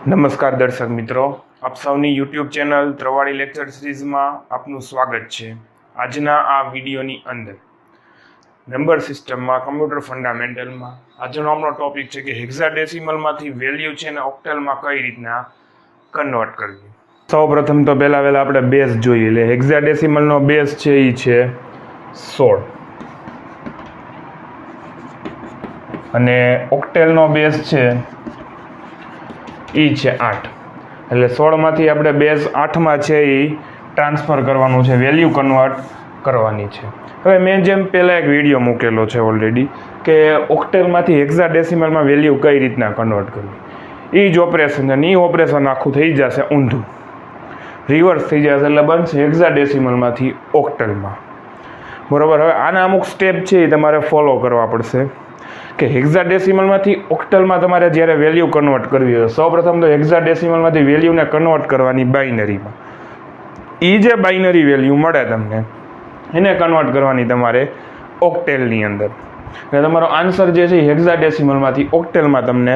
નમસ્કાર દર્શક મિત્રો, આપ સૌની યુટ્યુબ ચેનલ ત્રવાડી લેક્ચર સિરીઝમાં આપનું સ્વાગત છે. આજના આ વિડીયોની અંદર નંબર સિસ્ટમમાં કમ્પ્યુટર ફંડામેન્ટલમાં આજનો આપણો ટોપિક છે કે હેક્સાડેસિમલમાંથી વેલ્યુ છે ને ઓક્ટલમાં કઈ રીતના કન્વર્ટ કરવી. સૌ પ્રથમ તો પહેલાં આપણે બેઝ જોઈએ. એટલે હેક્સાડેસિમલનો બેઝ છે એ છે 16 અને ઓક્ટેલનો બેઝ છે એ છે 8. એટલે 16માંથી આપણે બેઝ 8માં છે એ ટ્રાન્સફર કરવાનું છે, વેલ્યુ કન્વર્ટ કરવાની છે. હવે મેં જેમ પહેલાં એક વિડીયો મૂકેલો છે ઓલરેડી કે ઓક્ટેલમાંથી હેક્સાડેસિમલમાં વેલ્યુ કઈ રીતના કન્વર્ટ કરવી. એ જ ઓપરેશન છે ને એ ઓપરેશન આખું થઈ જશે ઊંધું, રિવર્સ થઈ જશે, એટલે બનશે હેક્સાડેસિમલમાંથી ઓક્ટલમાં. બરાબર. હવે આના અમુક સ્ટેપ છે એ તમારે ફોલો કરવા પડશે કે હેક્સાડેસિમલમાંથી ઓક્ટલમાં તમારે જ્યારે વેલ્યુ કન્વર્ટ કરવી હોય. સૌપ્રથમ તો હેક્સાડેસિમલમાંથી વેલ્યુને કન્વર્ટ કરવાની બાઇનરીમાં. એ જે બાઇનરી વેલ્યુ મળે તમને એને કન્વર્ટ કરવાની તમારે ઓક્ટેલની અંદર. એટલે તમારો આન્સર જે છે હેક્સાડેસિમલમાંથી ઓક્ટેલમાં તમને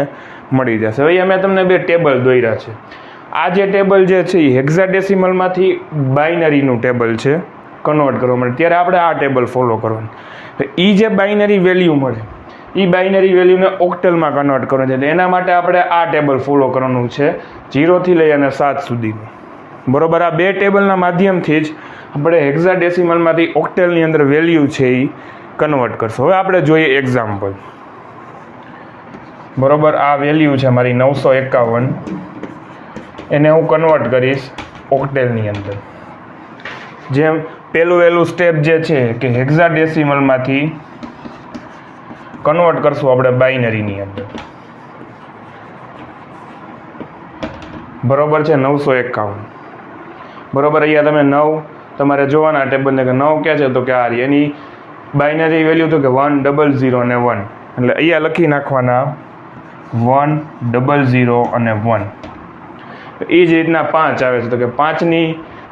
મળી જશે. હવે અમે તમને બે ટેબલ દોર્યા છે. આ જે ટેબલ જે છે એ હેક્સાડેસિમલમાંથી બાઇનરીનું ટેબલ છે કન્વર્ટ કરવા માટે. ત્યારે આપણે આ ટેબલ ફોલો કરવાનું. એ જે બાઇનરી વેલ્યુ મળે એ બાઇનરી વેલ્યુને ઓક્ટલમાં કન્વર્ટ કરવાનું છે. એના માટે આપણે આ ટેબલ ફોલો કરવાનું છે 0 થી લઈ અને 7 સુધીનું. બરોબર. આ બે ટેબલના માધ્યમથી જ આપણે હેક્સાડેસિમલમાંથી ઓક્ટેલની અંદર વેલ્યુ છે એ કન્વર્ટ કરશું. હવે આપણે જોઈએ એક્ઝામ્પલ. બરોબર. આ વેલ્યુ છે મારી 951, એને હું કન્વર્ટ કરીશ ઓક્ટેલની અંદર. જેમ પહેલું સ્ટેપ જે છે કે હેક્સાડેસિમલમાંથી કન્વર્ટ કરશું આપણે બાઇનરીની અંદર. બરોબર છે 951. બરોબર. અહીંયા તમે 9 તમારે જોવાના ટેબલને કે 9 ક્યાં છે તો કે આ એની બાઇનરી વેલ્યુ તો કે 100 અને 1. એટલે અહીંયા લખી નાખવાના 100 અને 1. એ જ રીતના 5 આવે છે તો કે 5ની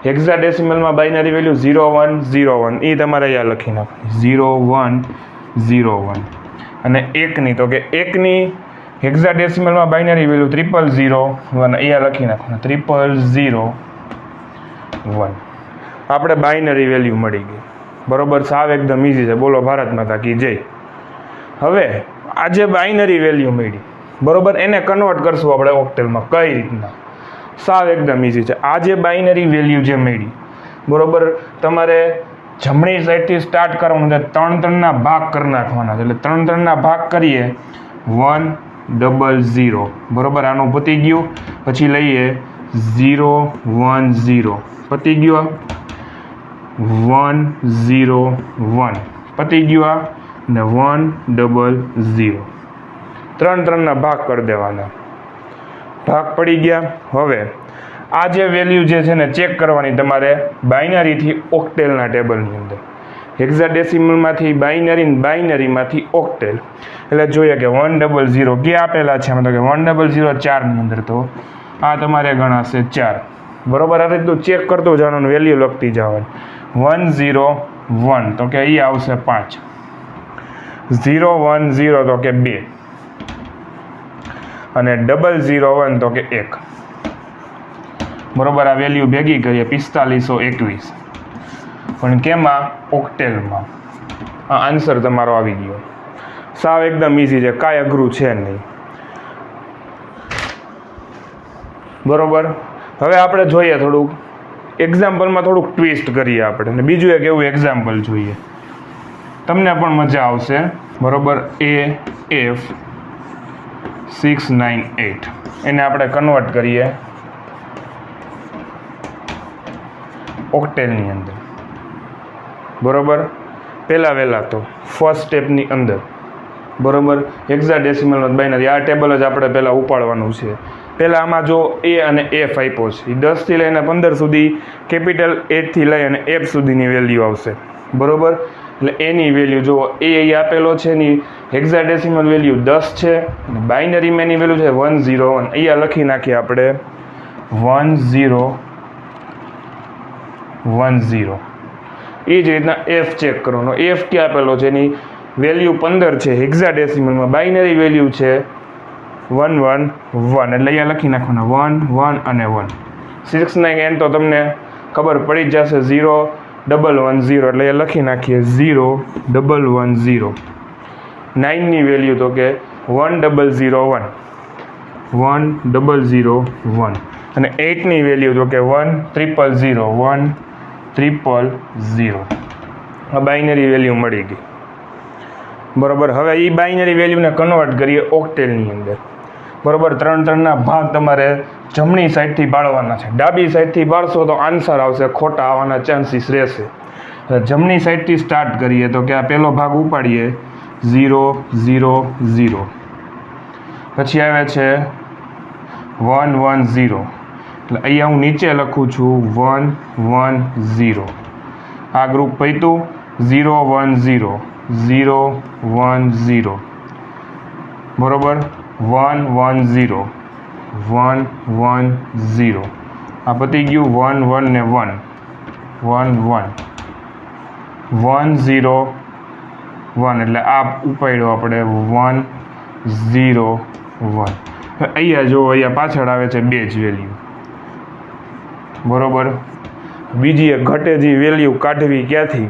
હેક્સાડેસિમલમાં બાઇનરી વેલ્યુ 0101. એ તમારે અહીંયા લખી નાખવાની 0101. અને 1ની તો કે 1ની હેક્સાડેસિમલમાં બાઇનરી વેલ્યુ 0001. અહીંયા લખી નાખવાનું 0001. આપણે બાઇનરી વેલ્યુ મળી ગઈ. બરોબર. સાવ એકદમ ઇઝી છે. બોલો ભારત માતા કી જય. હવે આ જે બાઇનરી વેલ્યુ મળી બરોબર એને કન્વર્ટ કરશું આપણે ઓક્ટેલમાં. કઈ રીતના? સાવ એકદમ ઇઝી છે. આ જે બાઇનરી વેલ્યુ જે મળી બરોબર તમારે જમણી સાઈડથી સ્ટાર્ટ કરવાનું છે. 3 ભાગ કરી નાખવાના છે. એટલે 3 ભાગ કરીએ 100. બરોબર. આનું પતી ગયું. પછી લઈએ 010 પતી ગયું. 101 પતી ગયું. ને 100. 3 ભાગ કરી દેવાના. ભાગ પડી ગયા. હવે આ જે વેલ્યુ જે છે ને ચેક કરવાની તમારે બાઇનરીથી ઓક્ટેલના ટેબલની અંદર. હેક્સાડેસિમલમાંથી બાઇનરીમાંથી ઓક્ટેલ. એટલે જોઈએ કે 100 ક્યાં આપેલા છે તો કે 100 4ની અંદર. તો આ તમારે ગણાશે 4. બરોબર. આ રીતનું ચેક કરતું જવાનું, વેલ્યુ લખતી જવાની. 101 તો કે અહીં આવશે 5. 010 તો કે 2 અને 001 તો કે 1. બરોબર. આ વેલ્યુ ભેગી કરીએ 4521. પણ કેમાં? ઓક્ટેલમાં. આ આન્સર તમારો આવી ગયો. સાવ એકદમ ઇઝી છે, કાંઈ અઘરું છે નહીં. બરોબર. હવે આપણે જોઈએ થોડુંક એક્ઝામ્પલમાં થોડુંક ટ્વિસ્ટ કરીએ આપણે. અને બીજું એક એવું એક્ઝામ્પલ જોઈએ, તમને પણ મજા આવશે. બરોબર. AF698 એને આપણે કન્વર્ટ કરીએ ઓક્ટેલની અંદર. બરોબર. પહેલાં તો ફર્સ્ટ સ્ટેપની અંદર બરોબર હેક્સાડેસિમલમાં બાઇનરી આ ટેબલ જ આપણે પહેલાં ઉપાડવાનું છે. પહેલાં આમાં જો A અને F આપ્યો છે, 10 થી લઈને 15 સુધી કેપિટલ A થી લઈ અને F સુધીની વેલ્યુ આવશે. બરોબર. એટલે એની વેલ્યુ જો A અહીં આપેલો છે એની હેક્સાડેસિમલ વેલ્યુ 10 છે અને બાઇનરીમાં એની વેલ્યુ છે 101. અહીંયા લખી નાખીએ આપણે 1010. એ જ રીતના F ચેક કરવાનો. F ક્યાં આપેલો છે એની વેલ્યુ 15 છે હેક્સાડેસિમલમાં, બાઇનરી વેલ્યુ છે 1 1 1 એટલે અહીંયા લખી નાખવાના 1 1 અને 1. 6 ના એન્ડ તો તમને ખબર પડી જ જશે 0 1 1 0 એટલે એ લખી નાખીએ 0 1 1 0. 9 ની વેલ્યુ તો કે 1 0 0 1 1 0 0 1 અને 8 ની વેલ્યુ તો કે 1 0 0 1 0 0. આ બાઇનરી વેલ્યુ મળી ગઈ. બરોબર, હવે એ બાઇનરી વેલ્યુને કન્વર્ટ કરીએ ઓક્ટેલની અંદર. બરોબર, 3 3ના ભાગ તમારે જમણી સાઈડથી પાડવાના છે. ડાબી સાઈડથી પાડશો તો આન્સર આવશે, ખોટા આવવાના ચાન્સીસ રહેશે. જમણી સાઈડથી સ્ટાર્ટ કરીએ તો કે આ પહેલો ભાગ ઉપાડીએ 0 0 0. પછી આવે છે 1 1 0 એટલે અહીંયા હું નીચે લખું છું 1 1 0. આ ગ્રુપ પૈતું 0 1 0 0 1 0. બરોબર, 1 1 0 1 1 0. આ પતી ગયું 1 1 ને 1 1 1 1 0 1 એટલે આ ઉપાડ્યો આપણે 1 0 1. અહીંયા જો અહીંયા પાછળ આવે છે 2 જ વેલ્યુ. બરોબર, બીજી એક ઘટે જે વેલ્યુ કાઢવી ક્યાંથી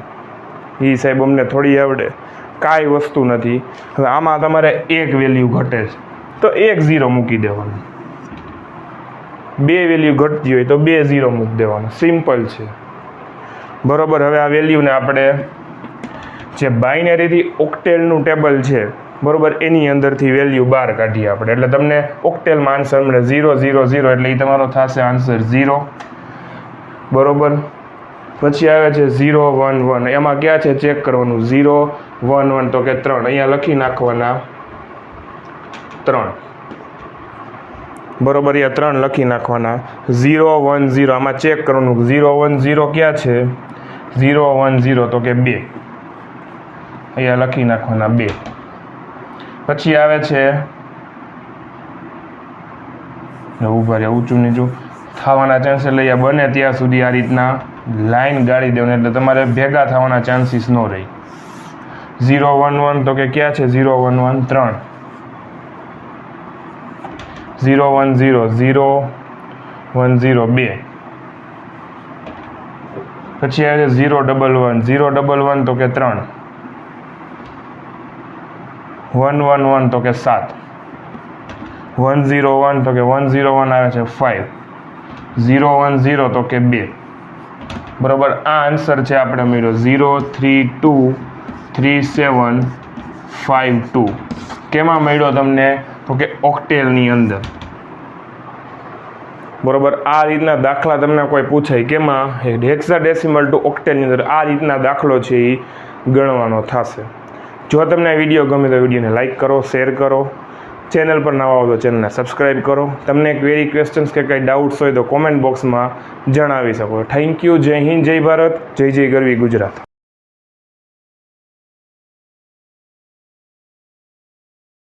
એ સાહેબ અમને થોડી આવડે, કાંઈ વસ્તુ નથી. હવે આમાં તમારે એક વેલ્યુ ઘટે છે તો 1 0 મૂકી દેવાનું. 2 વેલ્યુ ઘટતી હોય તો 2 0 મૂકી દેવાનું. સિમ્પલ છે. બરોબર, હવે આ વેલ્યુને આપણે જે બાઇનરીથી ઓક્ટેલનું ટેબલ છે બરોબર એની અંદરથી વેલ્યુ બહાર કાઢીએ આપણે એટલે તમને ઓક્ટેલમાં આન્સર મળે 0 0 0 એટલે એ તમારો થશે આન્સર 0. બરોબર, પછી આવે છે 0 1 1. એમાં ક્યાં છે ચેક કરવાનું 0 1 1 તો કે 3 અહીંયા લખી નાખવાના 3. બરોબર, અહીંયા 3 લખી નાખવાના. 0 1 0 આમાં ચેક કરવાનું 0 1 0 ક્યાં છે 0 1 0 તો કે 2 અહીંયા લખી નાખવાના 2. પછી આવે છે ઉભા રહ્યા ઊંચું નીચું થવાના ચાન્સ એટલે અહીંયા બને ત્યાં સુધી આ રીતના લાઈન ગાળી દેવાની એટલે તમારે ભેગા થવાના ચાન્સીસ ન રહે. 0 1 1 તો કે ક્યાં છે 0 1 1 3 0 1 0 0 1 0 2. પછી આવે છે 0 1 1 0 1 1 તો કે 3 1 1 1 તો કે 7 1 0 1 તો કે 1 0 1 આવે છે 5 0 1 0 તો કે 2. બરોબર, આ આન્સર છે આપણે મળ્યો 0 3 2 3 7 5 2. કેમાં મળ્યો તમને તો કે ઓક્ટેલની અંદર. બરોબર, આ રીતના દાખલા તમને કોઈ પૂછાય કેમાં હેક્સાડેસિમલ ટુ ઓક્ટેલની અંદર આ રીતના દાખલો છે એ ગણવાનો થશે. જો તમને આ વિડીયો ગમે તો વિડીયોને લાઇક કરો, શેર કરો, ચેનલ પર નવા આવો તો ચેનલને સબસ્ક્રાઈબ કરો. તમને ક્વેરી ક્વેશ્ચન્સ કે કંઈ ડાઉટ્સ હોય તો કોમેન્ટ બોક્સમાં જણાવી શકો. Thank you. જય હિન્દ, જય ભારત, જય જય ગરવી ગુજરાત.